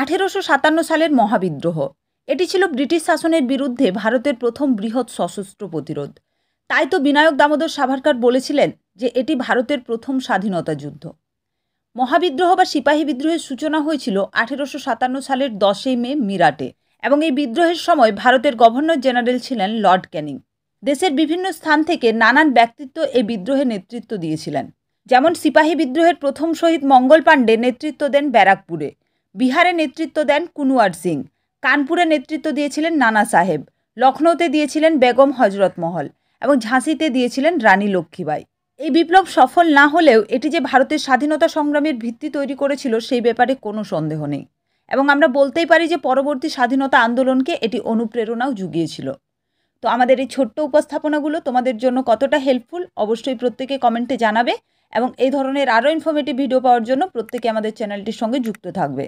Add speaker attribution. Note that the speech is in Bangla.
Speaker 1: 1857 সালের মহাবিদ্রোহ এটি ছিল ব্রিটিশ শাসনের বিরুদ্ধে ভারতের প্রথম বৃহৎ সশস্ত্র প্রতিরোধ। তাই তো বিনায়ক দামোদর সাভারকর বলেছিলেন যে এটি ভারতের প্রথম স্বাধীনতা যুদ্ধ। মহাবিদ্রোহ বা সিপাহী বিদ্রোহের সূচনা হয়েছিল 1857 সালের 10ই মে মিরাটে, এবং এই বিদ্রোহের সময় ভারতের গভর্নর জেনারেল ছিলেন লর্ড ক্যানিং। দেশের বিভিন্ন স্থান থেকে নানান ব্যক্তিত্ব এই বিদ্রোহে নেতৃত্ব দিয়েছিলেন। যেমন সিপাহী বিদ্রোহের প্রথম শহীদ মঙ্গল পাণ্ডে নেতৃত্ব দেন ব্যারাকপুরে, বিহারে নেতৃত্ব দেন কুনওয়ার সিং, কানপুরে নেতৃত্ব দিয়েছিলেন নানা সাহেব, লখনৌতে দিয়েছিলেন বেগম হজরত মহল এবং ঝাঁসিতে দিয়েছিলেন রানী লক্ষ্মীবাই। এই বিপ্লব সফল না হলেও এটি যে ভারতের স্বাধীনতা সংগ্রামের ভিত্তি তৈরি করেছিল সেই ব্যাপারে কোনো সন্দেহ নেই, এবং আমরা বলতেই পারি যে পরবর্তী স্বাধীনতা আন্দোলনকে এটি অনুপ্রেরণাও জুগিয়েছিল। তো আমাদের এই ছোট্ট উপস্থাপনাগুলো তোমাদের জন্য কতটা হেল্পফুল অবশ্যই প্রত্যেকে কমেন্টে জানাবে, এবং এই ধরনের আরও ইনফরমেটিভ ভিডিও পাওয়ার জন্য প্রত্যেকে আমাদের চ্যানেলটির সঙ্গে যুক্ত থাকবে।